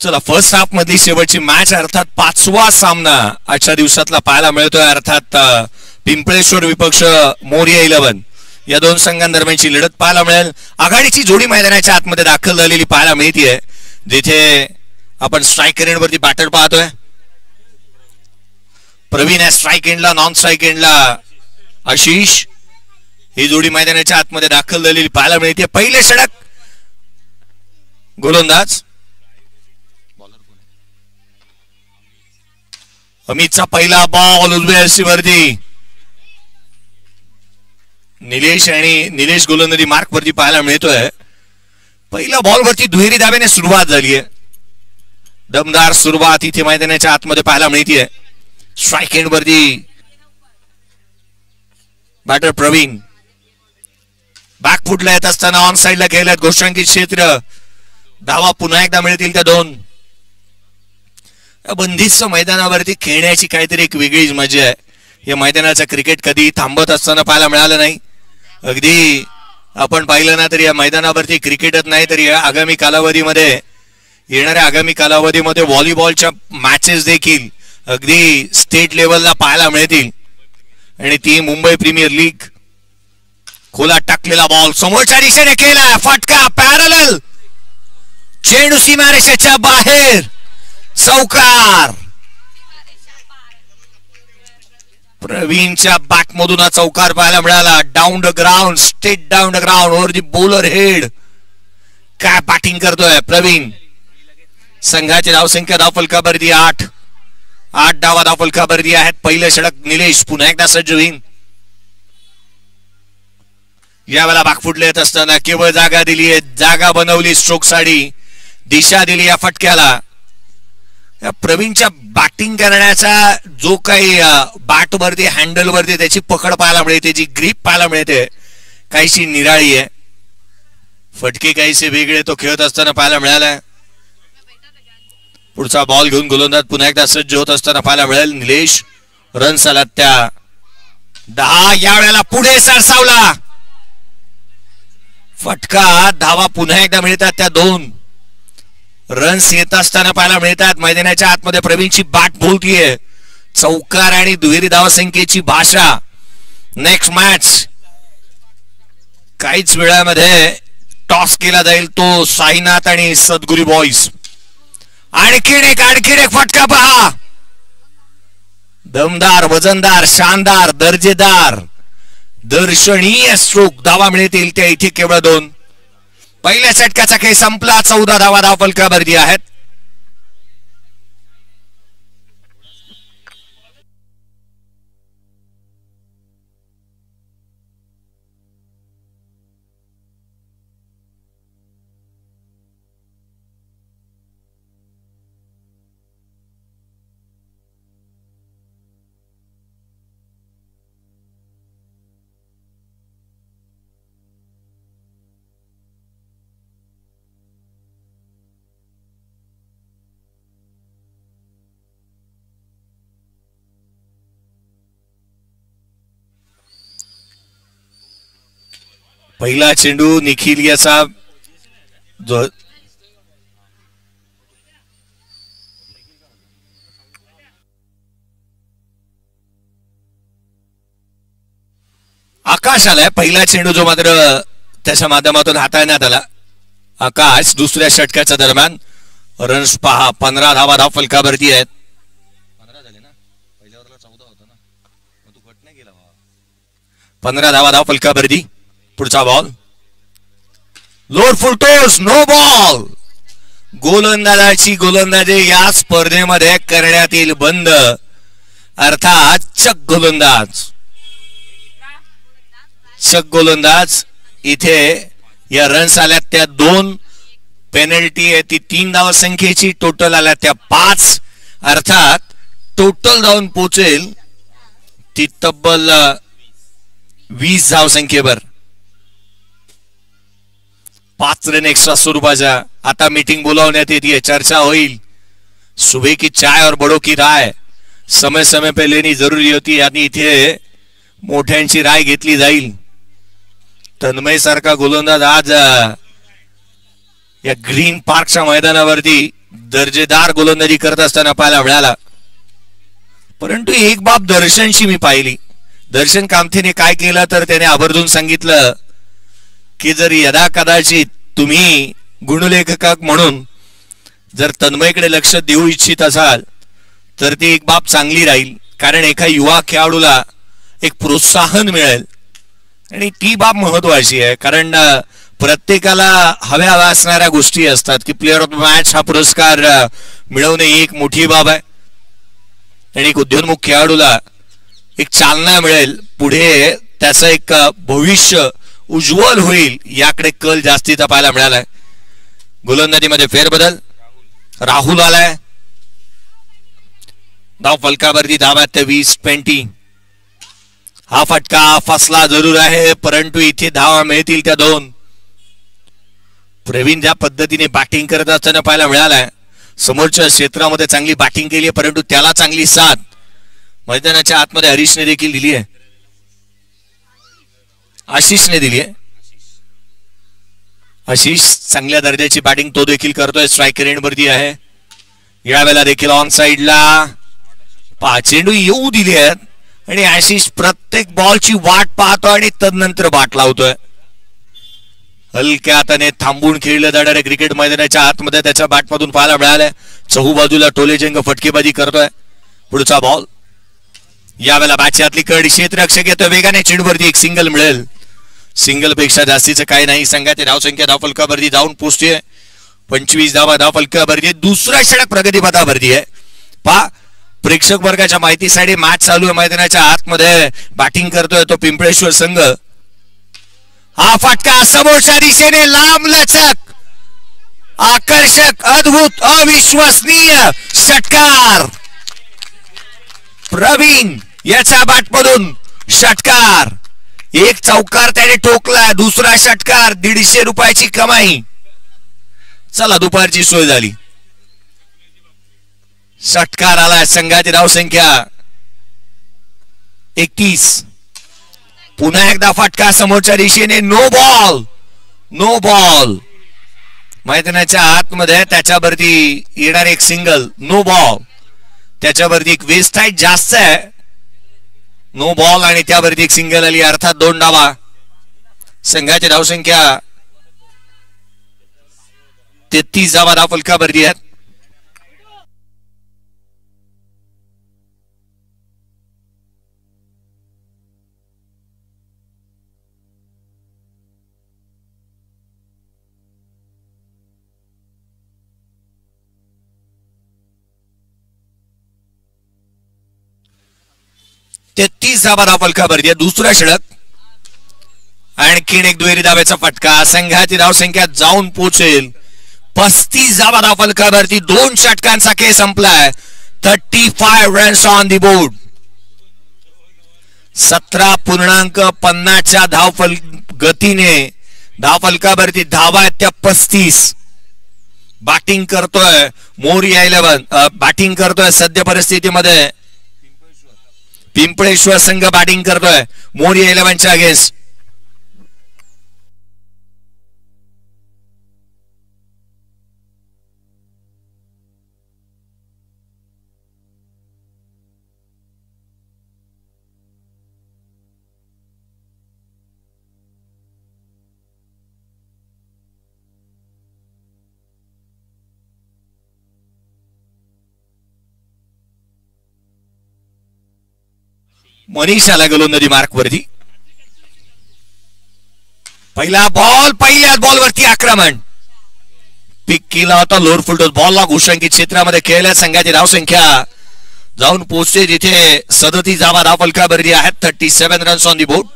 चला first half मधली शेवटची मॅच अर्थात 5वा सामना आजच्या दिवसातला पाहायला मिळतोय. अर्थात पिंपळेश्वर विपक्ष मोरिया 11 या दोन संघांदरम्यानची लढत पाहायला मिळेल. आघाडीची जोडी मैदानाच्या आतमध्ये दाखल झालेली पाहायला मिळतीये, जिथे आपण स्ट्राईक एंडवरती बॅटर पाहतोय. प्रवीण आहे स्ट्राईक एंडला, नॉन स्ट्राईक एंडला आशिष. ही जोडी मैदानाच्या आतमध्ये दाखल झालेली पाहायला मिळते. पहिले षटक गोलंदाज अमितचा पहिला बॉल उजव्या वरती. निलेश गोलंदाजी मार्क वरती पाहायला मिळतोय. पहिल्या बॉल वरती दुहेरी धाब्याने सुरुवात झाली आहे. दमदार सुरुवात इथे मैदानाच्या आतमध्ये पाहायला मिळतीये. स्ट्राईक एंड वरती बॅटर प्रवीण. बॅकफुटला येत असताना ऑन साइडला खेळल्यात गोष्टांकित क्षेत्र. धावा पुन्हा एकदा मिळतील त्या दोन. बंदिस्त मैदानावरती खेळण्याची काहीतरी एक वेगळीच मजा आहे. या मैदानाचं क्रिकेट कधी थांबत असताना पाहायला मिळालं नाही. अगदी आपण पाहिलं ना तरी या मैदानावरती क्रिकेटच नाही तरी आगामी कालावधीमध्ये येणाऱ्या आगामी कालावधीमध्ये व्हॉलीबॉलच्या मॅचेस देखील अगदी स्टेट लेवलला पाहायला मिळतील. आणि ती मुंबई प्रीमियर लीग. खोलात टाकलेला बॉल समोरच्या दिशेने केला, फटका पॅरलल, चेंडू सीमारेषेच्या बाहेर, चौकार. प्रवीणच्या बॅट मधून हा चौकार पाहायला मिळाला. Down the ground, straight down the ground over the bowler head. काय बॅटिंग करतोय प्रवीण. संघाची धावसंख्या धावफलकावरती 8 धावा धावफलकावरती आहेत. पहिलं षटक निलेश पुन्हा एकदा सज्ज होईल. यावेळेला बागफुटले येत असताना केवळ जागा दिली आहे, जागा बनवली स्ट्रोक साठी, दिशा दिली या फटक्याला. प्रवीणच्या बॅटिंग करण्याचा जो काही बॅट वरती हँडल वरती त्याची पकड पाहायला मिळते, जी ग्रीप पाहायला मिळते, काहीशी निराळी आहे. फटके काहीसे वेगळे तो खेळत असताना पाहायला मिळाला. पुढचा बॉल घेऊन गोलंदाज पुन्हा एकदा सज्ज होत असताना पाहायला मिळेल. निलेश रन्स आला त्या 10. यावेळेला पुढे सरसावला फटका. धावा पुन्हा एकदा मिळतात त्या 2. रन्स येत असताना पाहायला मिळतात. मैदानाच्या आतमध्ये प्रवीणची बॅट बोलतीये. चौकार आणि दुहेरी धावसंख्येची भाषा. नेक्स्ट मॅच काहीच वेळामध्ये टॉस केला जाईल, तो साईनाथ आणि सद्गुरी बॉईज. आणखीन एक फटका पहा. दमदार, वजनदार, शानदार, दर्जेदार, दर्शनीय स्ट्रोक. धावा मिळतील त्या इथे केवळ 2. पहिल्या षटकाचा खेळ संपला. 14 धावा धावफलकावरती आहेत. पहिला चेंडू निखिल याचा जो आकाश आलाय. पहिला चेंडू जो मात्र त्याच्या माध्यमातून हाताळण्यात आला. आकाश दुसऱ्या षटकाच्या दरम्यान. रन्स पहा 15 धावा धावफलकावरती आहेत. 15 झाले ना, पहिल्यावरला 14 होता ना, मग तू कट नाही गेला. 15 धावा धावफलकावरती. पुढचा ball low full toss, no ball. गोलंदाजाची गोलंदाजी या स्पर्धेमध्ये करण्यात येईल बंद. अर्थात चक गोलंदाज इथे या रन्स आल्यात त्या 2. पेनल्टी आहे ती 3 धावसंख्येची. टोटल आल्या त्या 5. अर्थात टोटल धावून पोहोचेल ती तब्बल 20 धावसंख्येवर. 5 रन एक्स्ट्रा स्वरूपाच्या. आता मीटिंग बोलावण्यात येते, चर्चा होईल. सुबह की चाय और बड़ों की राय समय समय पे लेनी जरुरी होती, आणि इथे मोठ्यांची राय घेतली जाईल. तन्मय सारखा गोलंदाज आज या ग्रीन पार्कच्या मैदानावरती दर्जेदार गोलंदाजी करत असताना पाहायला मिळाला. परंतु एक बाब दर्शनशी मी पाहिली. दर्शन कामथेने काय केलं तर त्याने आवर्जून सांगितलं की जर यदा कदाचित तुम्ही गुणलेखक म्हणून जर तन्मयकडे लक्ष देऊ इच्छित असाल तर ती एक बाब चांगली राहील, कारण एका युवा खेळाडूला एक प्रोत्साहन मिळेल आणि ती बाब महत्वाची आहे. कारण प्रत्येकाला हव्या असणाऱ्या गोष्टी असतात की प्लेअर ऑफ द मॅच हा पुरस्कार मिळवणे ही एक मोठी बाब आहे आणि एक उद्योन्मुख खेळाडूला एक चालना मिळेल, पुढे त्याचं एक भविष्य उज्ज्वल होईल याकडे कल जास्तीचा पाहायला मिळालाय. गोलंदाजीमध्ये फेरबदल. राहुल आलाय. धाव फलकावरती धावा 23-20. हा फटका फसला जरूर आहे, परंतु इथे धावा मिळतील त्या 2. प्रवीण ज्या पद्धतीने बॅटिंग करत असताना पाहायला मिळालाय, समोरच्या क्षेत्रामध्ये चांगली बॅटिंग केली आहे, परंतु त्याला चांगली साथ मैदानाच्या आतमध्ये हरीशने देखील दिली आहे, आशिषने दिली आहे. आशिष चांगल्या दर्जाची बॅटिंग तो देखील करतोय. स्ट्रायकर एंडवरती आहे. यावेळेला देखील ऑन साइडला चेंडू येऊ दिली आहेत आणि आशिष प्रत्येक बॉलची वाट पाहतो आणि तदनंतर बाट लावतोय. हलक्या हाताने थांबून खेळलं जाणाऱ्या क्रिकेट मैदानाच्या आतमध्ये त्याच्या बॅटमधून पाहायला मिळालंय. चहूबाजूला टोलेजंग फटकेबाजी करतोय. पुढचा बॉल. यावेळेला बॅटच्या आतली कड क्षेत्ररक्षक येतो वेगाने, चेंडूवरती एक सिंगल मिळेल. सिंगल पेक्षा जास्तीचं काही नाही. संघाची धावसंख्या धावफलकावरती जाऊन पोहोचते 25 धावा धावफलकावरती. दुसरा षटक प्रगतीपथावरती आहे. पहा, प्रेक्षक वर्गाच्या माहितीसाठी मॅच चालू आहे. मैदानाच्या आतमध्ये बॅटिंग करतोय तो पिंपळेश्वर संघ. हा फटका समोरच्या दिशेने लांब लचक, आकर्षक, अद्भुत, अविश्वसनीय षटकार. प्रवीण याच्या बॅटमधून षटकार. एक चौकार त्याने ठोकला, दुसरा षटकार. 150 रुपयाची कमाई. चला, दुपारची सोय झाली. षटकार आला. संघाची धावसंख्या 31. पुन्हा एकदा फटका समोरच्या दिशेने. No ball, no ball. मैदानाच्या आतमध्ये त्याच्यावरती येणार एक सिंगल. No ball. त्याच्यावरती एक वेस्ट हाईट जास्त आहे. नो बॉल आणि त्यावरती एक सिंगल आली, अर्थात 2 धावा. संघाची धावसंख्या 33 धावा धावफलकावरती आहेत. ते 30 धावा धावफलकावरती आहे. दुसरा षटक. आणखीन एक दुहेरी धाव्याचा फटका. संघाची धावसंख्या जाऊन पोहोचेल 35 धावा धावफलकावरती. 2 षटकांचा खेळ संपलाय. 35 रन्स ऑन दी बोर्ड. 17.50 धावफल गतीने धावफलकावरती धावा आहेत त्या 35. बॅटिंग करतोय मोरिया 11. बॅटिंग करतोय सध्या परिस्थितीमध्ये पिंपळेश्वर संघ. बॅटिंग करतोय मोरिया 11च्या अगेन्स्ट. मनीष आला गोलंदाजी मार्क वरती. पहिला बॉल. पहिल्याच बॉलवरती आक्रमण. पिक केला होता लोअर फुलटॉस बॉलला. घोषांकित क्षेत्रामध्ये खेळल्या. संघाची धावसंख्या जाऊन पोहोचते जिथे 37 धावा धावफलकावरती आहेत. 37 रन्स ऑन दी बोर्ड.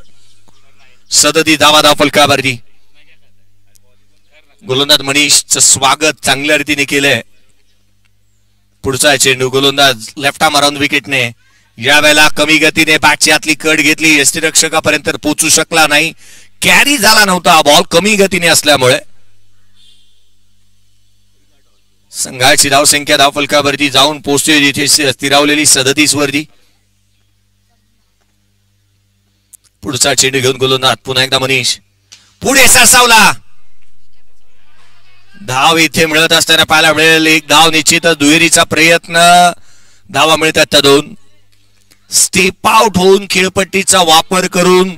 37 धावा धावफलकावरती. गोलंदाज मनीषचं स्वागत चांगल्या रीतीने केलंय. पुढचा चेंडू. गोलंदाज लेफ्ट आर्म अराउंड विकेटने यावेळेला कमी गतीने बॅटची आतली कड घेतली. यष्टीरक्षकापर्यंत पोहोचू शकला नाही. कॅरी झाला नव्हता बॉल कमी गतीने असल्यामुळे. संघाची धावसंख्या धावफलकावरती जाऊन पोहोचते जिथे स्थिरावलेली 37 वरती. पुढचा चेंडू घेऊन गोलंदाज पुन्हा एकदा मनीष. पुढे सरसावला. धाव इथे मिळत असताना पाहायला मिळेल. एक धाव निश्चितच दुहेरीचा प्रयत्न. धावा मिळतात त्या दोन. स्टेप आउट होऊन खेळपट्टीचा वापर करून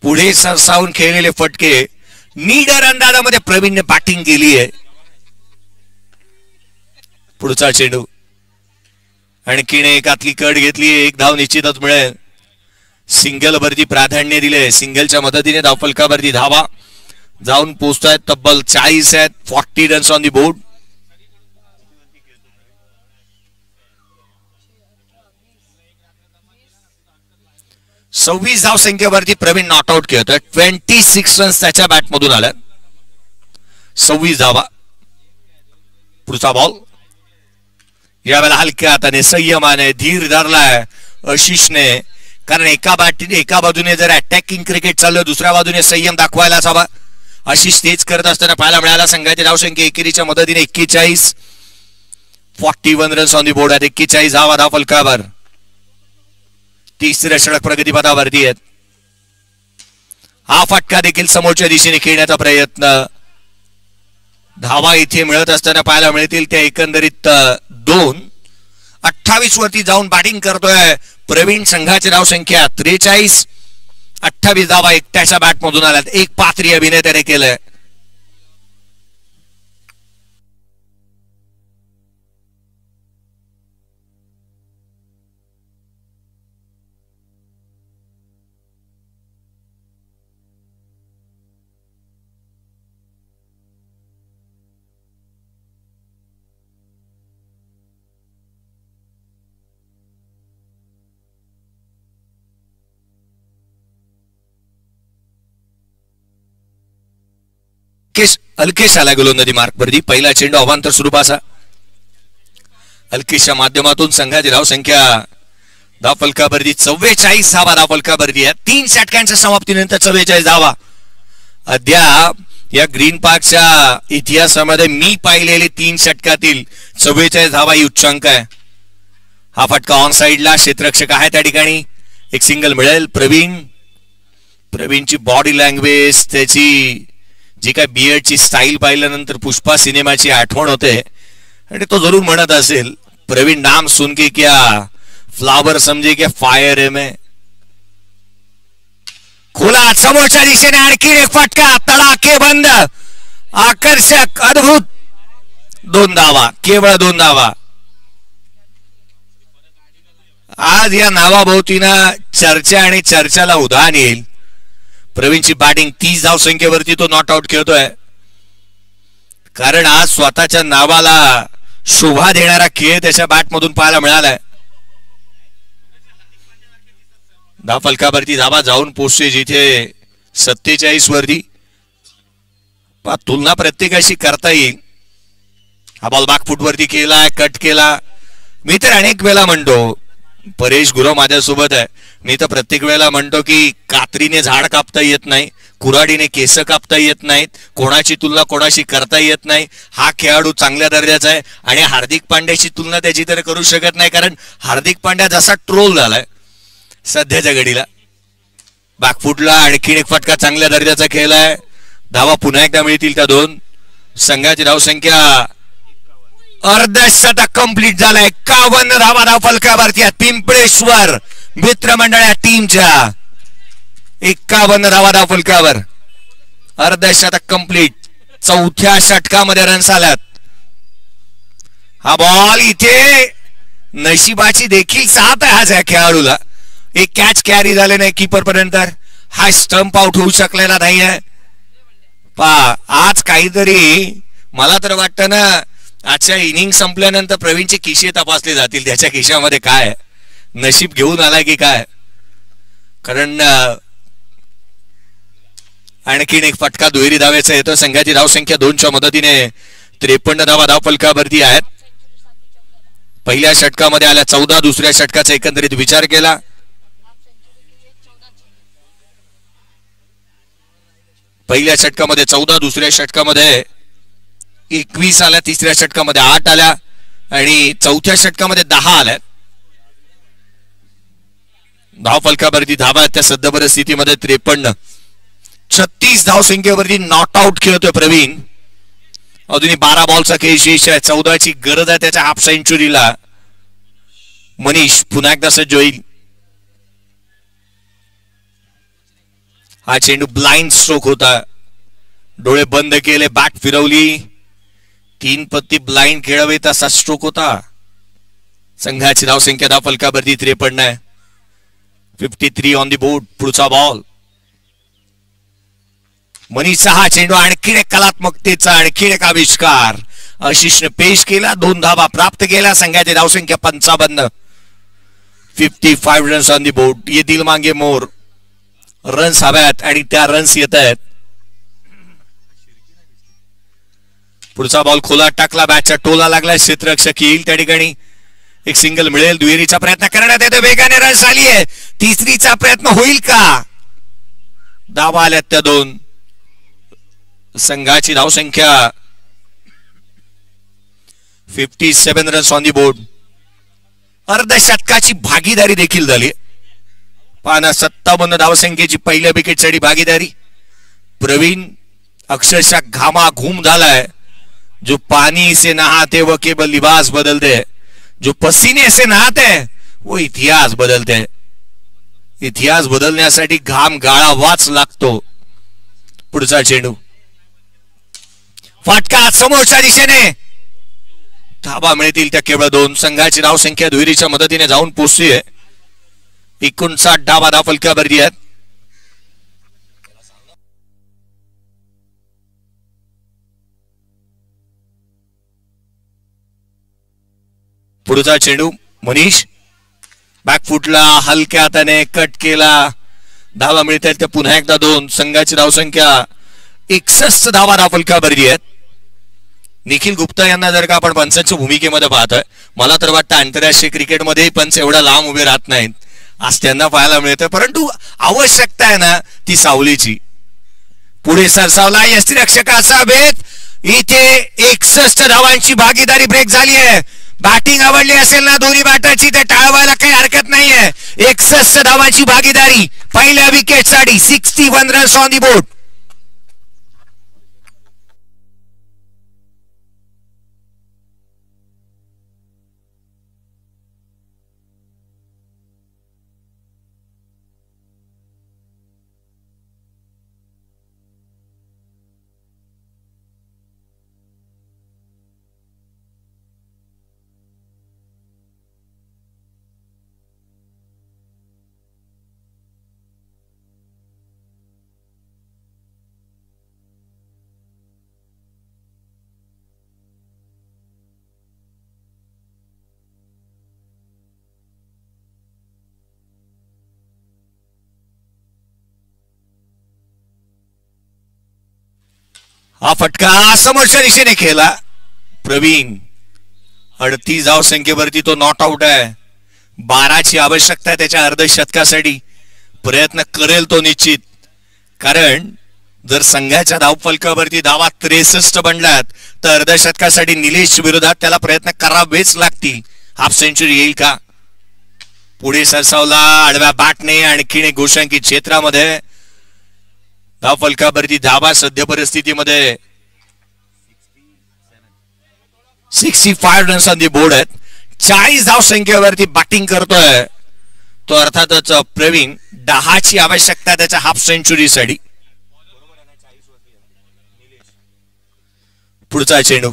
पुढे सरसावून खेळलेले फटके. नीडर अंदाजामध्ये प्रवीणने बॅटिंग केली आहे. पुढचा चेंडू आणखीन एकातली कट घेतली. एक धाव निश्चितच मिळेल. सिंगल वरती प्राधान्य दिले. सिंगलच्या मदतीने धावफलकावरती धावा जाऊन पोहोचतायत. तब्बल 40 आहेत. 40 रन्स ऑन दी बोर्ड. सव्वीस धाव संख्येवरती प्रवीण नॉट आउट खेळतोय. 26 रन्स त्याच्या बॅटमधून आल्या. 26 धावा. पुढचा बॉल यावेळेला हलक्या हाताने संयमाने धीर धरलाय आशिषने. कारण एका बाजूने जर अटॅकिंग क्रिकेट चाललं, दुसऱ्या बाजूने संयम दाखवायलाच हवा. आशिष तेच करत असताना पाहायला मिळाला. संघाची धावसंख्या एकेरीच्या मदतीने 41. 41 रन्स ऑन दी बोर्ड आहेत. 41 धावा धावफलकावर. तिसऱ्या षटक प्रगतीपथावरती आहेत. हा फटका देखील समोरच्या दिशेने खेळण्याचा प्रयत्न. धावा इथे मिळत असताना पाहायला मिळतील त्या एकंदरीत 2. 28 वरती जाऊन बॅटिंग करतोय प्रवीण. संघाची धावसंख्या 43. 28 धावा एकट्याच्या बॅटमधून आल्यात. एक पात्री अभिनेत्याने केलंय. अल्केश आला गोलंदाजी मार्कवरती. पहिला चेंडू अवांतर स्वरूपाचा. अल्केशच्या माध्यमातून संघाची धावसंख्या धावफलकावरती 44 धावा धावफलकावरती आहे. 3 षटकांच्या समाप्तीनंतर 44 धावा. अद्याप या ग्रीन पार्कच्या इतिहासामध्ये मी पाहिलेले 3 षटकातील 44 धावा ही उच्चांक आहे. हा फटका ऑन साइडला. क्षेत्ररक्षक आहे त्या ठिकाणी. एक सिंगल मिळेल. प्रवीणची बॉडी लँग्वेज, त्याची जी काय बियर्डची स्टाईल पाहिल्यानंतर पुष्पा सिनेमाची आठवण होते. आणि तो जरूर म्हणत असेल, प्रवीण नाम सुन के क्या फ्लावर समजे क्या फायर है मैं. खुला समोरच्या दिशेने आणखी एक फटका. तडाके बंद, आकर्षक, अद्भुत. 2 धावा. केवळ 2 धावा. आज या नावाभोवतीनं चर्चा आणि चर्चाला उधाण येईल. प्रवीणची बॅटिंग 30 धाव संख्येवरती तो नॉट आउट खेळतोय. कारण आज स्वतःच्या नावाला शोभा देणारा खेळ त्याच्या बॅटमधून पाहायला मिळालाय. धावफलकावरती धावा जाऊन पोहोचते जिथे 47 वरती. तुलना प्रत्येकाशी करता येईल. हा बॉल बॅकफूट वरती केला, कट केला. मी तर अनेक वेळा म्हणतो, परेश गुरव माझ्यासोबत आहे, मी तर प्रत्येक वेळेला म्हणतो की कात्रीने झाड कापता येत नाही, कुऱ्हाडीने केस कापता येत नाहीत, कोणाची तुलना कोणाशी करता येत नाही. हा खेळाडू चांगल्या दर्जाचा आहे आणि हार्दिक पांड्याची तुलना त्याची तर करू शकत नाही. कारण हार्दिक पांड्या जसा ट्रोल झालाय सध्याच्या घडीला. बॅकफुटला आणखीन एक फटका चांगल्या दर्जाचा खेळलाय. धावा पुन्हा एकदा मिळतील त्या 2. संघाची धावसंख्या अर्धशतक कंप्लीट झालाय. 51 धावा धावफलकावरती. पिंपळेश्वर मित्रमंडळ टीमच्या 51 धावा धावफलकावर. अर्धशतक कंप्लीट. 4थ्या षटकामध्ये रन्स आल्यात. हा बॉल इथे नशिबाची देखील साथ आहे आज या खेळाडूला. एक कॅच कॅरी झाले नाही कीपर पर्यंत. हा स्टंप आउट होऊ शकलेला नाहीये. आज काहीतरी मला तर वाटतं ना, आजच्या इनिंग संपल्यानंतर प्रवीणचे खिशे तपासले जातील. त्याच्या खिशामध्ये काय नशीब घेऊन आलाय की काय. कारण आणखीन एक फटका दुहेरी धावेचा येतो. संघाची धावसंख्या 2च्या मदतीने 53 धावा धावफलकावरती आहेत. पहिल्या षटकामध्ये आल्या 14. दुसऱ्या षटकाचा एकंदरीत विचार केला, पहिल्या षटकामध्ये 14, दुसऱ्या षटकामध्ये 21 आल्या, तिसऱ्या षटकामध्ये 8 आल्या आणि 4थ्या षटकामध्ये 10 आल्या. धावफलकावरती धावा त्या सध्या परिस्थितीमध्ये 53. 36 धाव संख्येवरती नॉट आउट खेळतोय प्रवीण. अजूनही 12 बॉलचा यशस्वी आहे. 14ची गरज आहे त्याच्या हाफ सेंचुरीला. मनीष पुन्हा एकदा सज्ज होईल. हा चेंडू ब्लाइंड स्ट्रोक होता. डोळे बंद केले, बॅट फिरवली, 3 पत्ती ब्लाइंड खेळावे तसा स्ट्रोक होता. संघाची धावसंख्या धाव फलकावरती 53 आहे. 53 ऑन दी बोर्ड. पुढचा बॉल. मनीषचा हा चेंडू आणखी एक कलात्मकतेचा आणखी एक आविष्कार आशिषने पेश केला. 2 धावा प्राप्त केल्या. संघाची धावसंख्या 55. 55 रन्स ऑन दी बोर्ड. ये दिल मांगे मोर. रन्स हव्यात आणि त्या रन्स येत आहेत. पुढचा बॉल खोला टाकला. बॅटचा टोला लागला. क्षेत्ररक्षक येईल त्या ठिकाणी. एक सिंगल मिळेल. दुहेरीचा प्रयत्न करण्यात येतो. वेगाने रन्स आली आहे. तिसरीचा प्रयत्न होईल का? धावा आल्यात त्या 2. संघाची धावसंख्या 57 रन्स ऑन दी बोर्ड. अर्धशतकाची भागीदारी देखील झाली. पाना 57 धावसंख्येची पहिल्या विकेटसाठी भागीदारी. प्रवीण अक्षरशः घामाघूम झालाय. जो पानी से नहाते वो केवल लिबास बदलते, जो पसीने से नहाते वो इतिहास बदलते. इतिहास बदलण्यासाठी घाम गाळावाच लागतो. पुढचा चेंडू. फटका समोरच्या दिशेने. धावा मिळतील त्या केवळ 2. संघाची धावसंख्या दुहेरीच्या मदतीने जाऊन पोहोचली आहे. 59 धावा धाव फलकावरती आहेत. पुढचा चेंडू. मनीष बॅकफुटला हलक्या हाताने कट केला. धावा मिळत आहेत त्या पुन्हा एकदा 2. संघाची धावसंख्या 61 धावा धाव फलकावरती आहेत. निखिल गुप्ता यांना जर का आपण पंचांच्या भूमिकेमध्ये पाहतोय, मला तर वाटतं आंतरराष्ट्रीय क्रिकेटमध्ये पंच एवढा लांब उभे राहत नाहीत. आज त्यांना पाहायला मिळतं, परंतु आवश्यकता आहे ना ती सावलीची. पुढे सरसावला यष्टिरक्षकाचा भेद. इथे 61 धावांची भागीदारी ब्रेक झाली आहे. बॅटिंग आवडली असेल ना दोन्ही बॅटरची ते टाळवायला काही हरकत नाहीये. 61 धावांची भागीदारी पहिल्या विकेटसाठी. 61 रन्स ऑन दी बोर्ड. हा फटका समोरच्या दिशेने खेळला. प्रवीण 38 धावसंख्येवरती तो नॉट आउट आहे. 12ची आवश्यकता आहे त्याच्या अर्धशतकासाठी. प्रयत्न करेल तो निश्चित, कारण जर संघाच्या धावफलकावरती धावा 63 बनल्यात तर अर्धशतकासाठी निलेश विरोधात त्याला प्रयत्न करावेच लागतील. हाफ सेंचुरी येईल का? पुढे सरसावला आडव्या बॅटने आणखीन एक गोशांकित क्षेत्रामध्ये. धाव फलकावरती धावा सध्या परिस्थितीमध्ये 65 रन्स ऑन दी बोर्ड आहेत. 40 धाव संख्येवरती बॅटिंग करतोय तो अर्थातच प्रवीण. 10ची आवश्यकता त्याच्या हाफ सेंचुरीसाठी. पुढचा चेंडू.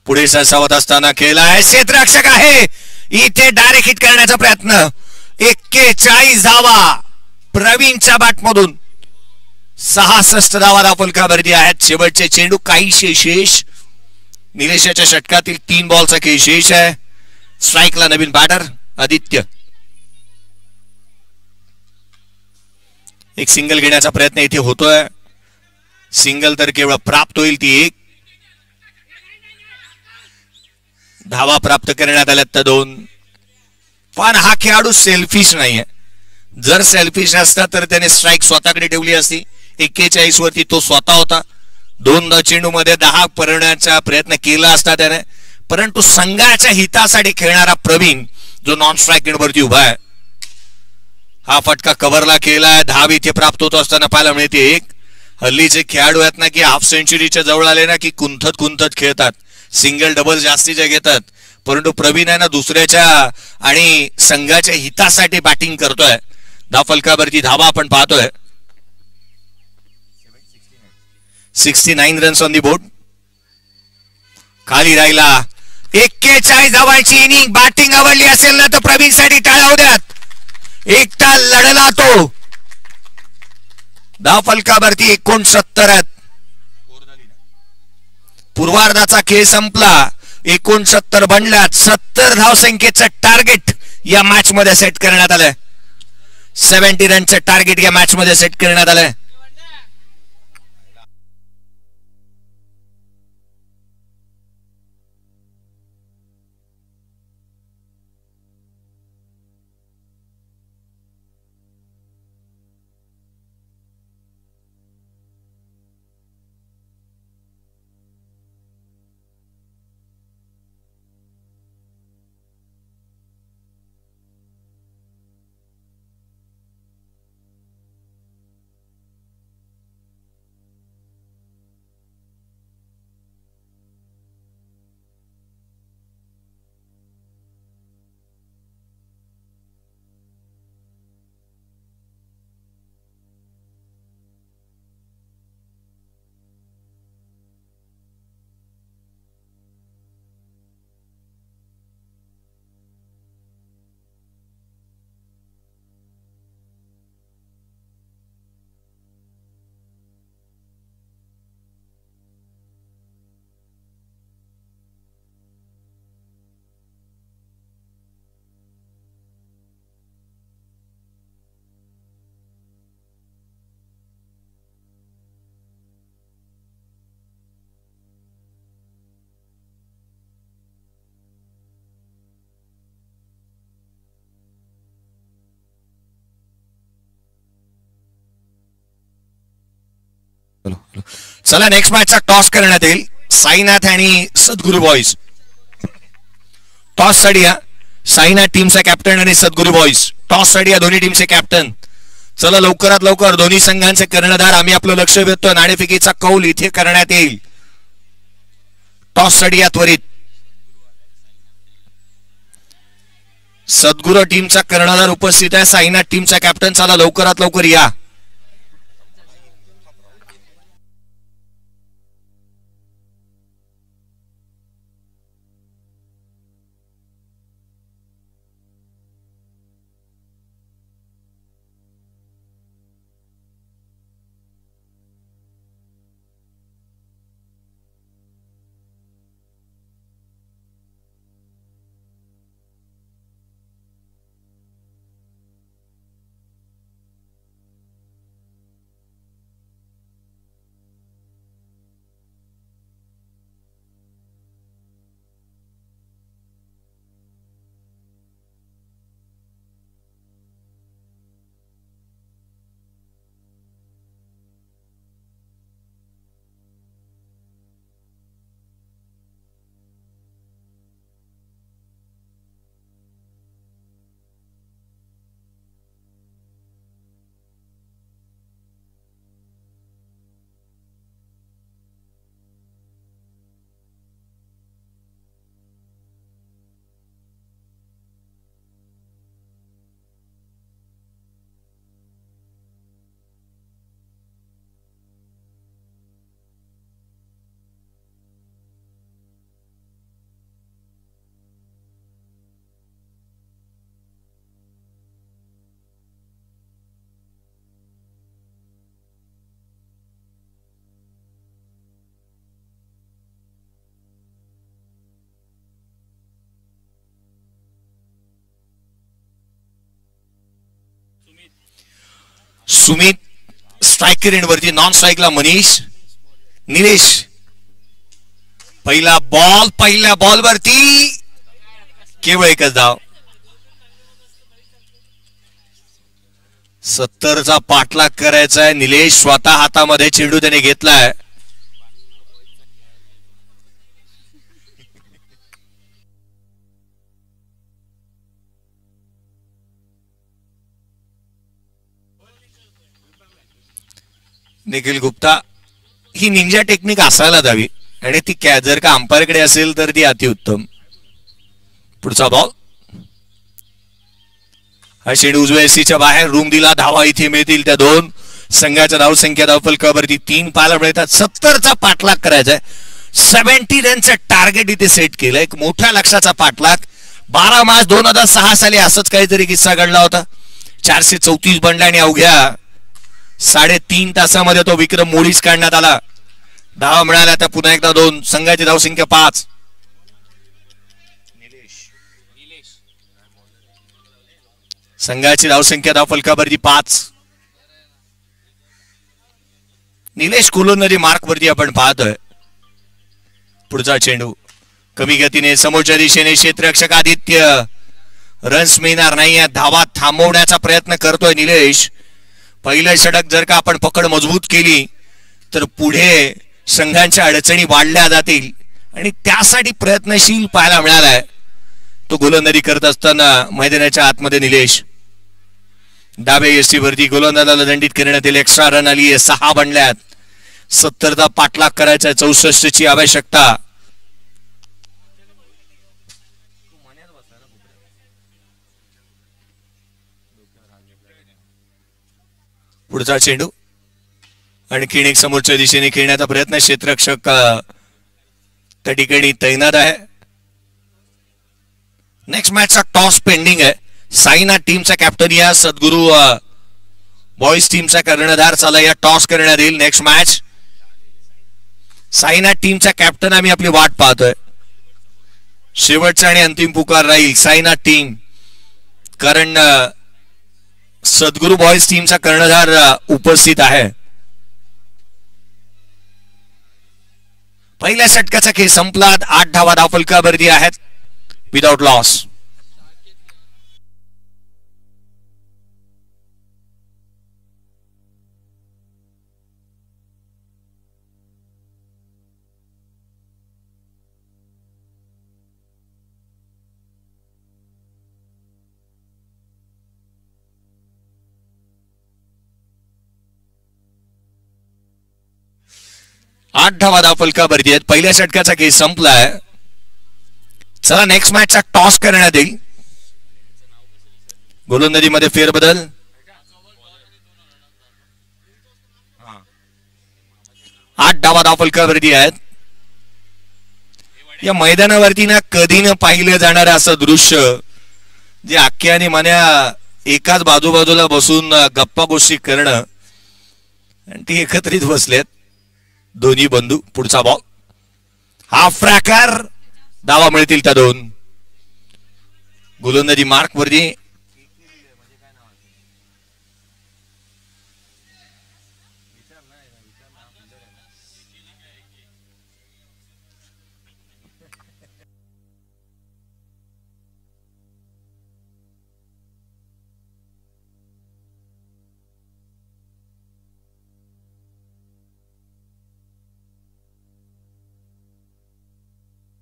पुढे सरसावत असताना खेळलाय. क्षेत्ररक्षक आहे. इथे डायरेक्ट हिट करण्याचा प्रयत्न. 41 धावा प्रवीणच्या बॅटमधून. 66 धावा धाव फलकावरती आहेत. शेवटचे चेंडू काहीशे शेष. निलेशाच्या षटकातील 3 बॉलचा काही शेष आहे. स्ट्राईकला नवीन बॅटर आदित्य. एक सिंगल घेण्याचा प्रयत्न इथे होतोय. सिंगल तर केवळ प्राप्त होईल ती 1. धावा प्राप्त करण्यात आल्यात त्या 2. पण हा खेळाडू सेल्फिश नाहीये. जर सेल्फिश असता तर त्याने स्ट्राईक स्वतःकडे ठेवली असती. 41 वरती तो स्वतः होता. 2 चेंडू मध्ये 10 करण्याचा प्रयत्न केला असता त्याने, परंतु संघाच्या हितासाठी खेळणारा प्रवीण जो नॉन स्ट्राईक वरती उभा आहे. हा फटका कव्हरला केलाय. धाव इथे प्राप्त होतो असताना पाहायला मिळते 1. हल्लीचे खेळाडू आहेत ना की हाफ सेंचुरीच्या जवळ आले ना की कुंथत कुंथत खेळतात, सिंगल डबल जास्तीच्या घेतात. परंतु प्रवीण आहे ना दुसऱ्याच्या आणि संघाच्या हितासाठी बॅटिंग करतोय. फलकावरती धावा आपण पाहतोय. 69 रन्स ऑन दी बोर्ड. खाली राहिला 41 धावांची इनिंग. बॅटिंग आवडली असेल ना तर प्रवीण साठी टाळ्या द्यात. एकटा लढला तो. फलकावरती 69. पूर्वार्धाचा खेळ संपला. 69 बनल्यात. 70 धावसंख्येचं टार्गेट या मॅच मध्ये सेट करण्यात आलंय. 70 रनचं टार्गेट या मॅच मध्ये सेट करण्यात आलंय. चला नेक्स्ट मॅचचा टॉस करण्यात येईल. साईनाथ आणि सद्गुरू बॉईज. टॉस साठी साईनाथ टीमचा कॅप्टन आणि सद्गुरू बॉईज टॉस साठी दोन्ही टीमचे कॅप्टन. चला लवकरात लवकर दोन्ही संघांचे कर्णधार आम्ही आपलं लक्ष वेधतो. नाणेफेकीचा कौल इथे करण्यात येईल. टॉस साठी त्वरित सद्गुरू टीमचा कर्णधार उपस्थित आहे. साईनाथ टीमचा कॅप्टन. चला लवकरात लवकर या. सुमित स्ट्रायकर एंड वरती. नॉन स्ट्राईकला मनीष. निलेश पहिला बॉल. पहिल्या बॉल वरती केवळ एकच धाव. 70चा पाठलाग करायचा आहे. निलेश स्वतः हातामध्ये चेंडू त्याने घेतलाय. निखिल गुप्ता ही निंजा टेक्निक असायला हवी आणि ती जर का अंपायरकडे असेल तर ती अतिउत्तम. पुढचा बॉल हा चेंडू उजव्या एसीच्या बाहेर रूम दिला. धावा इथे मिळतील त्या दोन. संघाच्या धावसंख्या धावफलकावरती 3 पाहायला मिळतात. 70चा पाठलाग करायचा आहे. 70 रनचं टार्गेट इथे सेट केलं. एक मोठ्या लक्षाचा पाठलाग. 12 मार्च 2006 साली असंच काहीतरी किस्सा घडला होता. 434 बनला आणि अवघ्या 3.5 तासामध्ये तो विक्रम मोडीच काढण्यात आला. धावा मिळाल्या आता पुन्हा एकदा 2. संघाची धावसंख्या 5. संघाची धावसंख्या धावफलकावरती 5. निलेश कुलोनरी मार्क वरती आपण पाहतोय. पुढचा चेंडू कमी गतीने समोरच्या दिशेने क्षेत्ररक्षक आदित्य. रन्स मिळणार नाही. धावा थांबवण्याचा प्रयत्न करतोय निलेश. पहिलं षटक जर का आपण पकड मजबूत केली तर पुढे संघांच्या अडचणी वाढल्या जातील आणि त्यासाठी प्रयत्नशील पाहायला मिळालाय. तो गोलंदाजी करत असताना मैदानाच्या आतमध्ये निलेश. डाव्या यष्टीवरती गोलंदाजाला दंडित करण्यात येईल. एक्स्ट्रा रन आली आहे. 6 बनल्यात. 70चा पाठलाग करायचा. 64ची आवश्यकता. पुढचा चेंडू आणखीन एक समोरच्या दिशेने खेळण्याचा प्रयत्न. क्षेत्ररक्षक त्या ठिकाणी तैनात आहे. नेक्स्ट मॅचचा टॉस पेंडिंग आहे. साईना टीमचा कॅप्टन या. सद्गुरू बॉईज टीमचा कर्णधार. चला या टॉस करण्यात येईल. नेक्स्ट मॅच साईना टीमचा कॅप्टन आम्ही आपली वाट पाहतोय. शेवटचा आणि अंतिम पुकार राहील साईना टीम. कारण सद्गुरू बॉईज टीमचा कर्णधार उपस्थित आहे. पहिल्या षटकाचा खेळ संपला. 8 धावा धावफलकावरती आहेत विदाउट लॉस. आठ धावा धावफलकावरती आहेत. पहिल्या षटकाचा खेळ संपलाय. चला नेक्स्ट मॅचचा टॉस करण्यात येईल. गोलंदाजीमध्ये फेरबदल. 8 धावा धावफलकावरती आहेत. या मैदानावरती ना कधी न पाहिलं जाणार असं दृश्य जे अख्ख्या आणि मन्या एकाच बाजूबाजूला बसून गप्पा गोष्टी करणं आणि ती एकत्रित बसलेत दोन्ही बंधू. पुढचा बॉल हाफ फ्रॅकर. धावा मिळतील त्या 2. गोलंदाजी मार्क वरती.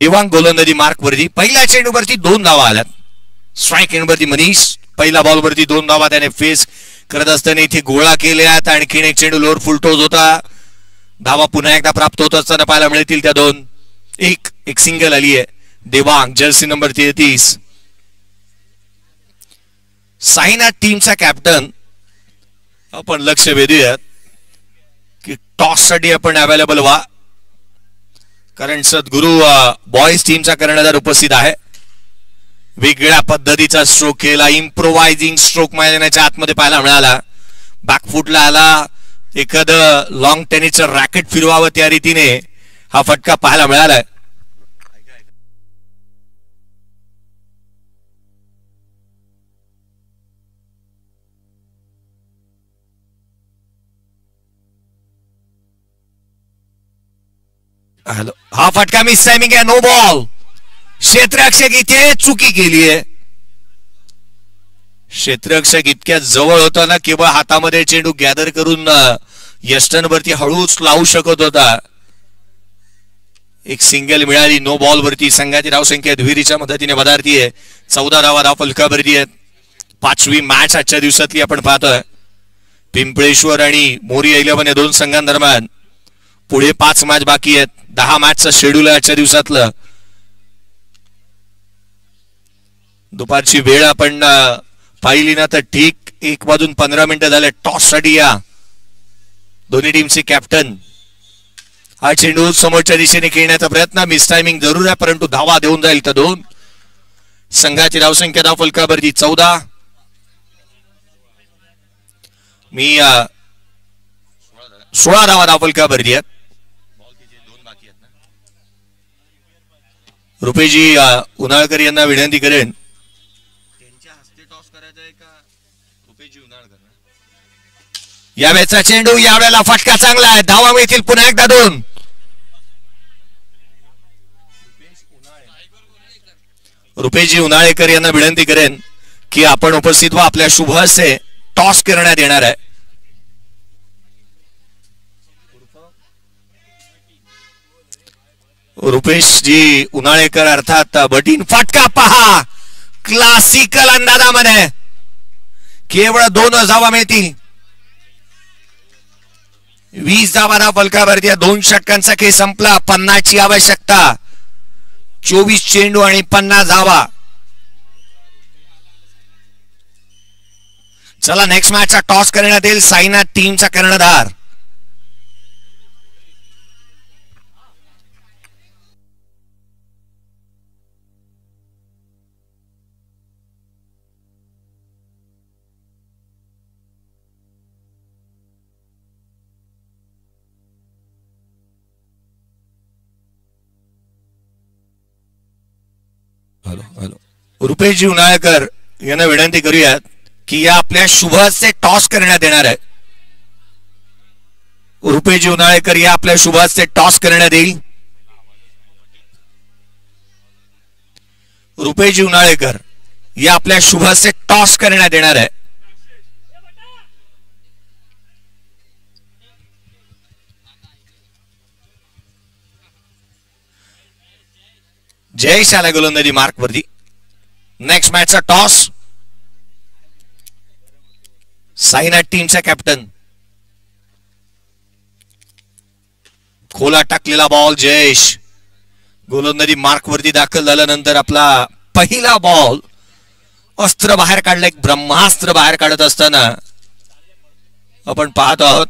इवान गोलंदाजी मार्क वरती. पहिल्या चेंडू वरती 2 धावा आल्यात. स्ट्राईक एंड वरती मनीष. पहिला बॉल वरती 2 धावा त्याने फेस करत असताना इथे गोळा केल्यात. आणखीन एक चेंडू लोअर फुलटोज होता. धावा पुन्हा एकदा प्राप्त होत असताना पाहायला मिळतील त्या 2. एक सिंगल आली आहे. Devang Jersey number 33. साईना टीमचा कॅप्टन. आपण लक्ष वेधूयात की टॉस साठी आपण अवेलेबल व्हा. कारण सद्गुरू बॉईज टीमचा कर्णधार उपस्थित आहे. वेगळ्या पद्धतीचा स्ट्रोक केला. इम्प्रोवायझिंग स्ट्रोक मैदानाच्या आतमध्ये पाहायला मिळाला. बॅकफुटला आला. एखादं लॉंग टेनिसचं रॅकेट फिरवावं त्या रीतीने हा फटका पाहायला मिळाला. हॅलो. हा फटका मिस टायमिंग आहे. No ball. क्षेत्ररक्षक इथे चुकी केली आहे. क्षेत्ररक्षक इतक्या जवळ होता ना केवळ हातामध्ये चेंडू गॅदर करून यस्टनवरती हळूच लावू शकत होता. एक सिंगल मिळाली. नो बॉल वरती. संघाची धावसंख्या दुहेरीच्या मदतीने वधारती आहे. 14 धावा धावफलकावरती आहेत. 5वी मॅच आजच्या दिवसातली आपण पाहतोय. पिंपळेश्वर आणि मोरी 11 या दोन संघांदरम्यान पुढे 5 मॅच बाकी आहेत. 10 मॅचचं शेड्यूल आहे आजच्या दिवसातलं. दुपारची वेळ आपण पाहिली ना तर ठीक 1:15 झाले टॉस साठी. या दोन्ही टीमचे कॅप्टन हा चेंडू समोरच्या दिशेने खेळण्याचा प्रयत्न. मिस टायमिंग जरूर आहे परंतु धावा देऊन जाईल तर 2. संघाची धावसंख्या धाव फलकावरती 14. मी 16 धावा धाव फलकावरती आहेत. रुपेजी उन्हाळकर यांना विनंती करेन त्यांच्या हस्ते टॉस करायचा आहे का रुपेजी उन्हाळकर. यावेळेचा चेंडू यावेळेला फटका चांगला आहे. धावा मिळतील पुन्हा एकदा 2. रुपेजी उन्हाळेकर यांना विनंती करेन की आपण उपस्थित व्हा. आपल्या शुभ हस्ते टॉस करण्यात येणार आहे. रुपेशजी उन्हाळेकर अर्थात बटीन. फटका पहा क्लासिकल अंदाजामध्ये केवळ 2 धावा मिळतील. 20 धावा धाव फलकावरती. 2 षटकांचा खेळ संपला. 50 ची आवश्यकता. 24 चेंडू आणि 50 धावा. चला नेक्स्ट मॅचचा टॉस करण्यात येईल. साईनाथ टीमचा कर्णधार. रुपेशजी उन्हाळेकर यांना विनंती करूयात की या आपल्या शुभ हस्ते टॉस करण्यात येणार आहे. रुपेशजी उन्हाळेकर या आपल्या शुभ हस्ते टॉस करण्यात येईल. रुपेशजी उन्हाळेकर या आपल्या शुभ हस्ते टॉस करण्यात येणार आहे. जयेश आला गोलंदाजी मार्क वरती. Next मॅचचा toss. साईनाथ टीमचा कॅप्टन. खोला टाकलेला बॉल. जयेश गोलंदाजी मार्क वरती दाखल झाल्यानंतर आपला पहिला बॉल. अस्त्र बाहेर काढलं. एक ब्रह्मास्त्र बाहेर काढत असताना आपण पाहत आहोत.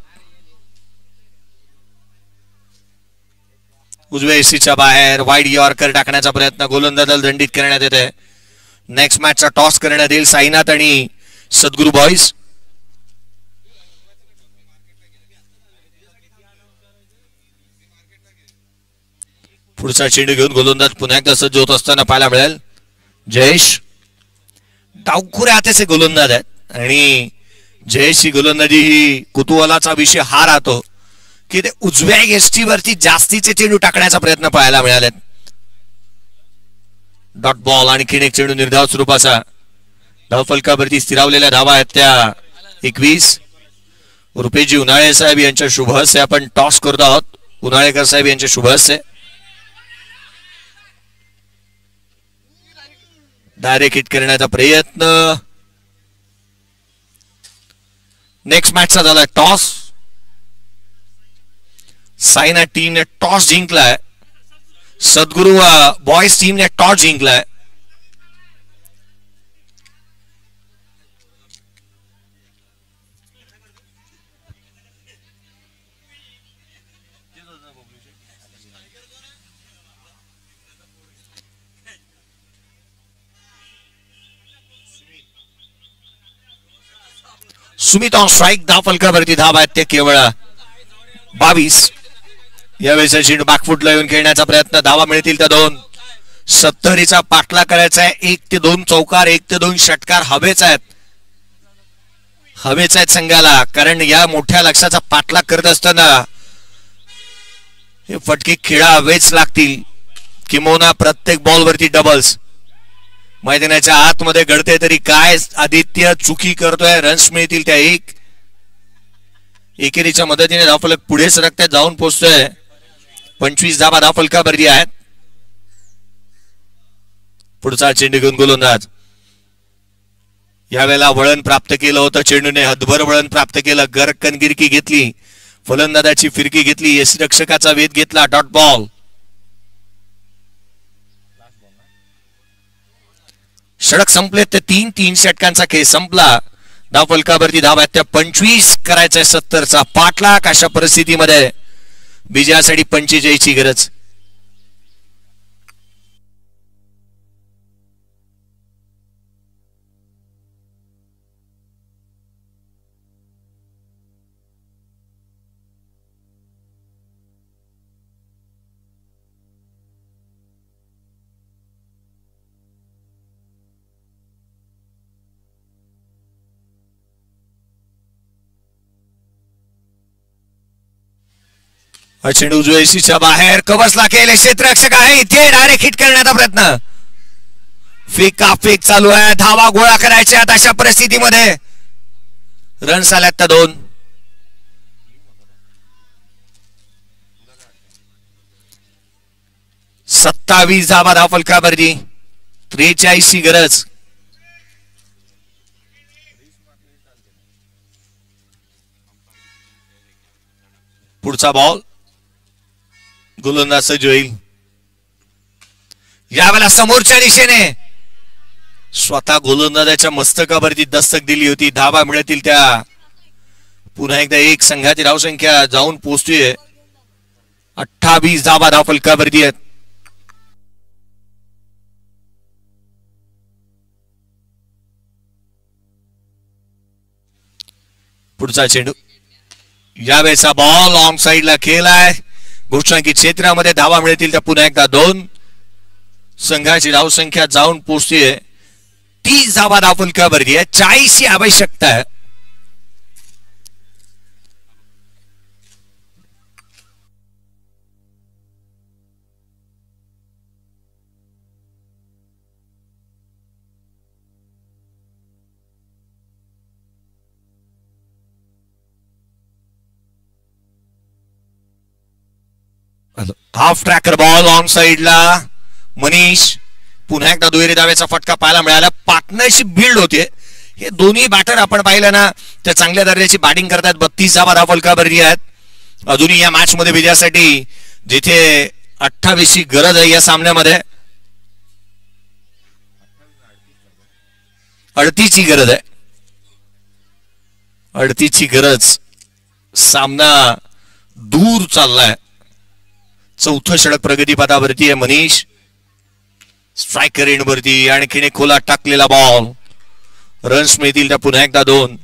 उजव्या एसीच्या बाहेर वाईड यॉर्कर टाकण्याचा प्रयत्न गोलंदाजाला दंडित करण्यात येत आहे. नेक्स्ट मॅचचा टॉस करण्यात येईल. साईनाथ आणि सद्गुरू बॉईज. पुढचा चेंडू घेऊन गोलंदाज पुन्हा एकदा सज्ज होत असताना पाहायला मिळेल. जयेश डावखुऱ्या हाताचे गोलंदाज आहेत आणि जयेश ही गोलंदाजी ही कुतूहलाचा विषय हा राहतो की ते उजव्या एसटी वरती जास्तीचे चेंडू टाकण्याचा प्रयत्न पाहायला मिळाले. डॉट बॉल आणि एक चेंडू निर्धाव स्वरूपाचा. धाव फलकावरती स्थिरावलेल्या धावा आहेत त्या 21. रुपेशजी उन्हाळे साहेब यांच्या शुभ हस्ते आपण टॉस करत आहोत. उन्हाळेकर साहेब यांच्या शुभ हस्ते डायरेक्ट हिट करण्याचा प्रयत्न. नेक्स्ट मॅचचा झाला टॉस. साईनाथ टीमने टॉस जिंकलाय. सद्गुरू बॉयज टीमने टॉस जिंकलाय. Sumit on strike. धाव फलकावरती धाव आहेत ते केवळ 22. यावेळेस चेंडू बॅकफुटला येऊन खेळण्याचा प्रयत्न. धावा मिळतील त्या 2. 70चा पाठला करायचा आहे. 1 ते 2 चौकार 1 ते 2 षटकार हवेच आहेत. हवेच आहेत संघाला. कारण या मोठ्या लक्ष्याचा पाठलाग करत असताना हे फटके खेळावेच लागतील. किंबहुना प्रत्येक बॉल वरती डबल्स. मैदानाच्या आतमध्ये घडते तरी काय आदित्य चुकी करतोय. रन्स मिळतील त्या 1. एकेरीच्या मदतीने धावफलक पुढे सरकत जाऊन पोहोचतोय. 25 धावा धावफलकावरती आहेत. पुढचा चेंडू घेऊन गोलंदाज यावेळेला वळण प्राप्त केलं होतं चेंडूने, हदभर वळण प्राप्त केलं, गरकनगिरकी घेतली, फलंदाजाची फिरकी घेतली, यष्टिरक्षकाचा वेध घेतला, डॉट बॉल. षटक संपले ते 3 षटकांचा खेळ संपला. धाव फलकावरती धाव आहेत त्या 25 करायचा 70चा पाठलाग. अशा परिस्थितीमध्ये विजयासाठी 45ची गरज. चेंडू उजव्या बाहेर कवचला केले, क्षेत्ररक्षक आहे इथे, डायरेक्ट हिट करण्याचा प्रयत्न. फेक चालू आहे, धावा गोळा करायच्या अशा परिस्थितीमध्ये रन्स आल्यात त्या 2. सत्तावीस धावा धाव फलकावरती, 43ची गरज. पुढचा बॉल गोलंदाज सज्ज होईल. यावेळेला समोरच्या दिशेने स्वतः गोलंदाजाच्या मस्तकावरती दस्तक दिली होती. धावा मिळतील त्या पुन्हा एकदा एक संघाची धावसंख्या जाऊन पोहोचतीये 28 धावा धाव फलकावरती आहेत. पुढचा चेंडू, यावेळेचा बॉल लॉंग साइडला खेळलाय. घोषणांकित क्षेत्रामध्ये धावा मिळतील त्या पुन्हा एकदा 2. संघाची धावसंख्या जाऊन पोहोचतीये 30 धावा धाव फलकावरती आहे. 40 ही आवश्यकता आहे. हाफ ट्रॅकर बॉल ऑन साइडला. मनीष पुन्हा एकदा दुहेरी धावेचा फटका पाहायला मिळाला. पार्टनरशिप बिल्ड होते. हे दोन्ही बॅटर आपण पाहिलं ना त्या चांगल्या दर्जाची बॅटिंग करतात. 32 धावा धाव फलकावरती आहेत. अजूनही या मॅच मध्ये विजयासाठी जिथे 28 ची गरज आहे या सामन्यामध्ये 38 ची गरज आहे. 38 ची गरज. सामना दूर चाललाय. चौथं षटक प्रगतीपथावरती आहे. मनीष स्ट्रायकर एंडवरती आणखीन एक खोला टाकलेला बॉल. रन्स मिळतील त्या पुन्हा एकदा 2.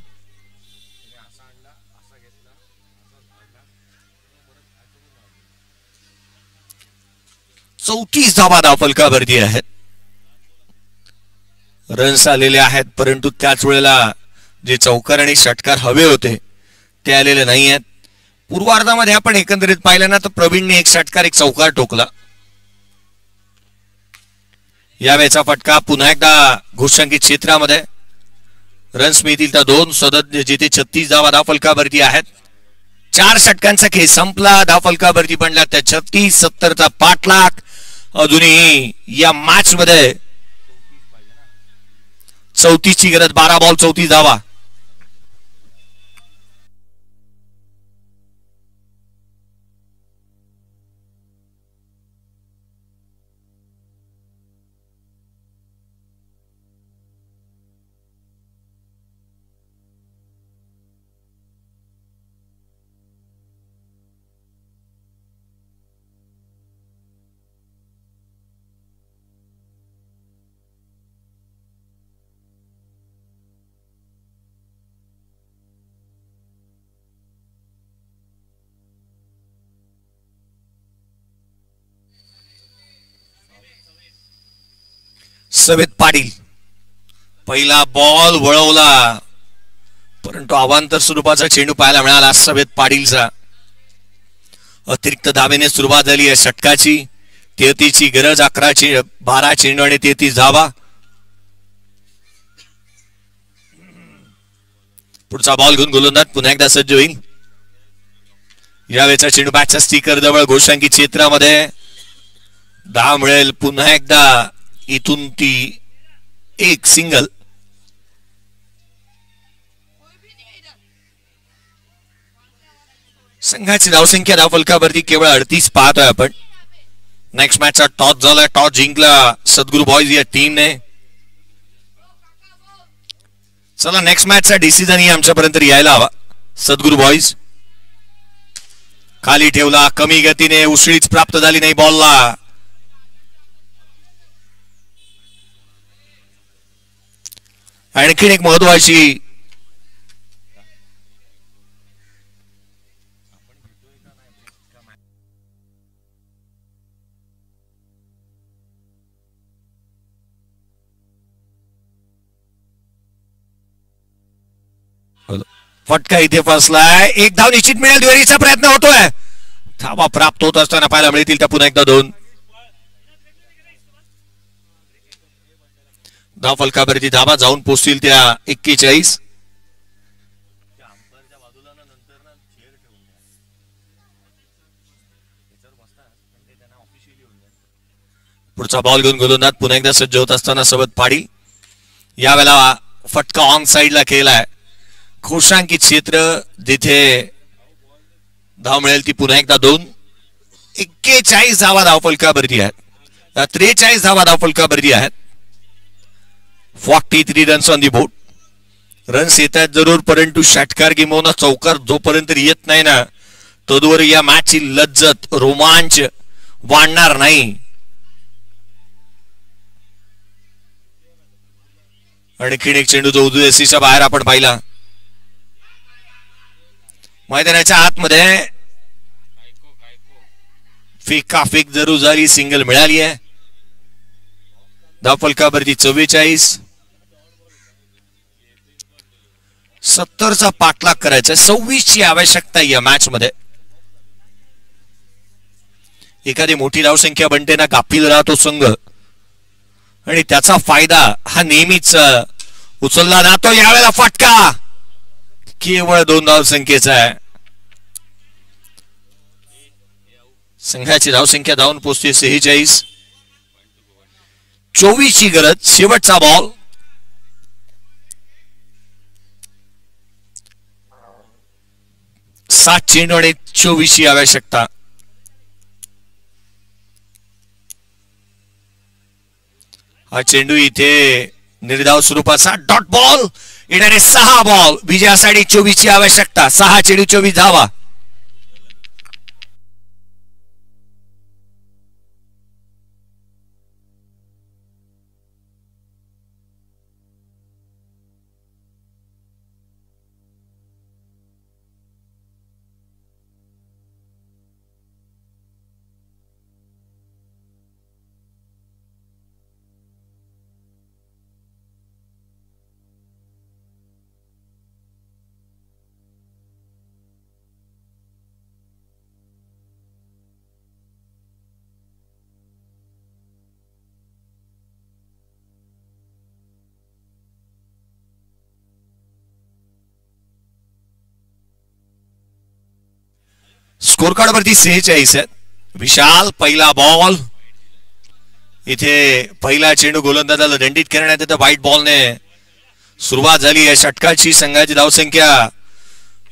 चौतीस धावा धाव फलकावरती आहेत. रन्स आलेले आहेत परंतु त्याच वेळेला जे चौकार आणि षटकार हवे होते ते आलेले नाही आहेत. पूर्वार्धामध्ये आपण एकंदरीत पाहिलं ना तर प्रवीणने एक षटकार एक चौकार ठोकला. यावेळेचा फटका पुन्हा एकदा घोषांकित क्षेत्रामध्ये. रन्स मिळतील तर 2. सदस्य जिथे 36 धावा धाव फलकावरती आहेत. 4 षटकांचा खेळ संपला. धाव फलकावरती बनला त्या 36-70चा पाठलाग. अजूनही या मॅच मध्ये 34 ची गरज. 12 बॉल 34 धावा. सवेत पाटील पहिला बॉल वळवला परंतु अवांतर स्वरूपाचा चेंडू पाहायला मिळाला. सवेत पाटीलचा अतिरिक्त धावेने सुरुवात झाली आहे षटकाची. 33 ची गरज. 12 चेंडू आणि 33 धावा. पुढचा बॉल घेऊन गोलंदाज पुन्हा एकदा सज्ज होईल. यावेळेचा चेंडू बॅटच्या स्टिकर जवळ घोषांकित क्षेत्रामध्ये. धाव मिळेल पुन्हा एकदा. इथून ती एक सिंगल. संघाची धावसंख्या धावफलकावरती केवळ 38 पाहतोय आपण. नेक्स्ट मॅचचा टॉस झाला, टॉस जिंकला सद्गुरू बॉयज या टीमने. चला नेक्स्ट मॅचचा डिसिजन ही आमच्यापर्यंत यायला हवा. सद्गुरू बॉयज खाली ठेवला, कमी गतीने, उसळीच प्राप्त झाली नाही बॉलला. आणखीन एक महत्वाची फटका इथे फसलाय. एक धाव निश्चित मिळेल, दुहेरीचा प्रयत्न होतोय. धावा प्राप्त होत असताना पाहायला मिळतील त्या पुन्हा एकदा 2 धाव फलकावरती धावा जाऊन पोहोचतील त्या 41. पुढचा बॉल घेऊन गोलंदाज पुन्हा एकदा सज्ज होत असताना सोबत पाडी. यावेळेला फटका ऑन साइडला केलाय. खुशांकित क्षेत्र जिथे धाव मिळेल ती पुन्हा एकदा 2. 41 धावा धावफलकावरती आहेत. 43 धावा धावफलकावरती आहेत. 43 runs on the board. Runs येत आहेत जरूर, परंतु षटकार किंवा चौकार जोपर्यंत येत नाही ना तोवर या मॅचची लज्जत, रोमांच वाढणार नाही. आणखीन एक चेंडू जो उजव्या बाहेर आपण पाहिला. मैदानाच्या आतमध्ये फेकाफेक जरूर झाली, सिंगल मिळाली आहे. धावफलकावरती 44. 70चा पाठलाग करायचा. 26ची आवश्यकता या मॅच मध्ये. एखादी मोठी धावसंख्या बनते ना, गाफील राहतो संघ आणि त्याचा फायदा हा नेहमीच उचलला जातो. यावेळेला फटका केवळ 2 धावसंख्येचा आहे. संघाची धावसंख्या धावून पोहोचते 46. 24ची गरज. शेवटचा बॉल. सात चेंडू आणि 24ची आवश्यकता. हा चेंडू इथे निर्धाव स्वरूपाचा डॉट बॉल. येणारे 6 बॉल. विजयासाठी 24ची आवश्यकता. 6 चेंडू 24 धावा. स्कोर कार्ड वरती 46 आहेत. विशाल पहिला बॉल. इथे पहिला चेंडू गोलंदाजाला दंडित करण्यात येतं. व्हाईट बॉलने सुरुवात झाली या षटकाची. संघाची धावसंख्या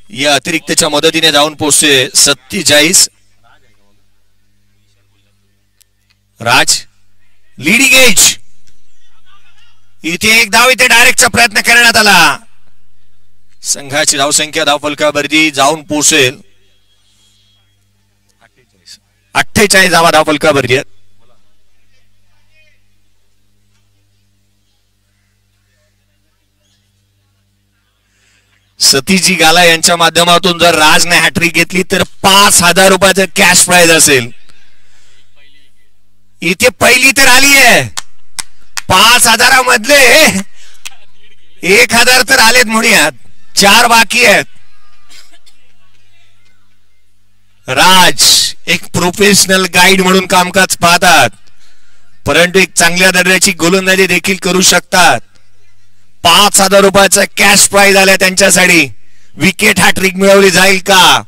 या अतिरिक्तच्या मदतीने जाऊन पोहोचते 47. राज लीडिंग एज. इथे एक धाव इथे डायरेक्टचा प्रयत्न करण्यात आला. संघाची धावसंख्या धावफलकावरती जाऊन पोहोचेल 48 धावा धावफलकावरती आहेत. सतीजी गाला यांच्या माध्यमातून जर राजने हॅट्रिक घेतली तर 5,000 रुपयाचं कॅश प्राइज असेल. इथे पहिली तर आली आहे. 5,000 मधले 1,000 तर आलेत म्हणूयात. 4 बाकी आहेत. राज एक प्रोफेशनल गाईड म्हणून कामकाज पाहतात, परंतु एक चांगल्या दर्जाची गोलंदाजी देखील करू शकतात. 5,000 रुपयाचा कॅश प्राइज आला त्यांच्यासाठी. विकेट हॅट्रिक मिळवली जाईल का?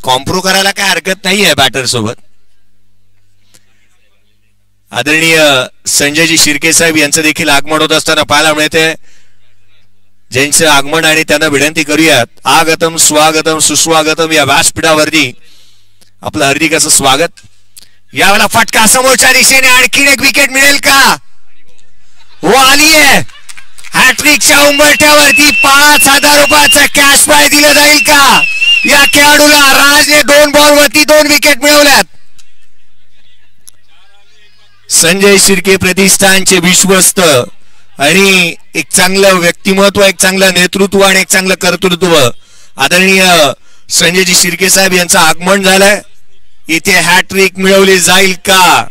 कॉम्प्रो करायला काय हरकत नाहीये बॅटर सोबत. आदरणीय संजयजी शिर्के साहेब यांचं देखील आगमन होत असताना पाहायला मिळते. ज्यांचं आगमन आणि त्यांना विनंती करूयात आगतम स्वागतम सुस्वागतम या व्यासपीठावरती आपलं हार्दिक असं स्वागत. यावेळेला फटका समोरच्या दिशेने आणखीन एक विकेट मिळेल का? हो आली आहे. हॅट्रिकच्या उंबरठ्यावरती 5,000 रुपयाचं कॅश प्राइज दिलं जाईल का या खेळाडूला? राजने 2 बॉलवरती 2 विकेट मिळवल्यात. संजय शिर्के प्रतिष्ठानचे विश्वस्त आणि एक चांगलं व्यक्तिमत्व, एक चांगलं नेतृत्व आणि एक चांगलं कर्तृत्व आदरणीय संजयजी शिर्के साहेब यांचं आगमन झालंय. इथे हॅट्रिक मिळवली जाईल का?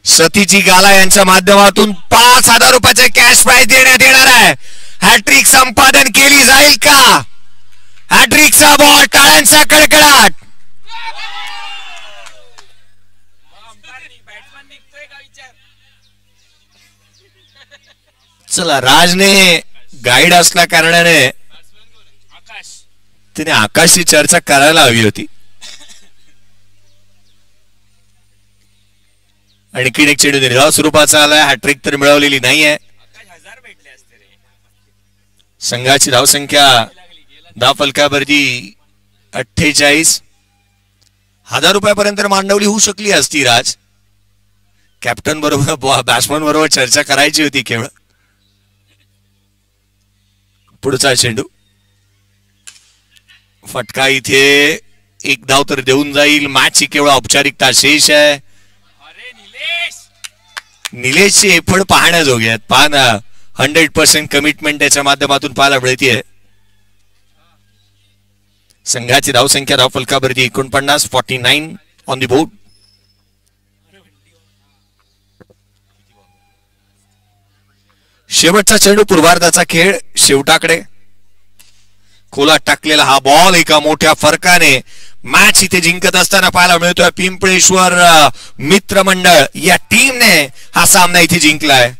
सतीजी गाला यांच्या माध्यमातून 5,000 रुपयाचे कॅश प्राइज देण्यात येणार आहे. हॅट्रिक संपादन केली जाईल का? हॅट्रिकचा बॉल, टाळ्यांचा कडकडाट. चला, राजने गाईड असल्या कारणाने तिने आकाशची चर्चा करायला हवी होती. आणखीन एक चेंडू निर्धाव स्वरूपाचा आलाय. हॅट्रिक तर मिळवलेली नाहीये. संघाची धावसंख्या 10 फलकावरती 48. 1,000 रुपयापर्यंत मांडवली होऊ शकली असती. राज कॅप्टन बरोबर, बॅट्समन बरोबर चर्चा करायची होती केवळ. पुढचा चेंडू फटका. इथे एक धाव तर देऊन जाईल. मॅचची केवळ औपचारिकता शेष आहे. निलेशची एफड पाहण्याजोगे आहेत. पाहना 100% कमिटमेंट त्याच्या माध्यमातून पाहायला मिळते. संघाची धावसंख्या 10 फलकावरती 49. 49 ऑन दी बोर्ड. शेवटचा चेंडू, पूर्वार्धाचा खेळ शेवटाकडे. खोलात टाकलेला हा बॉल एका मोठ्या फरकाने मॅच इथे जिंकत असताना पाहायला मिळतोय. पिंपळेश्वर मित्रमंडळ या टीमने हा सामना इथे जिंकलाय.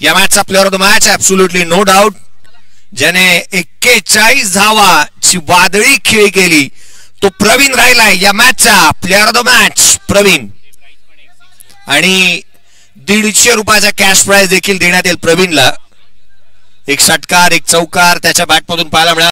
या मॅचचा player of the match absolutely no doubt, ज्याने 41 धावाची वादळी खेळी केली, तो प्रवीण राहिलाय या मॅचचा player of the match. Praveen. आणि 150 रुपयाचा कॅश प्राइज देखील देण्यात येईल प्रवीणला. एक षटकार, एक चौकार त्याच्या बॅटमधून पाहायला मिळाला.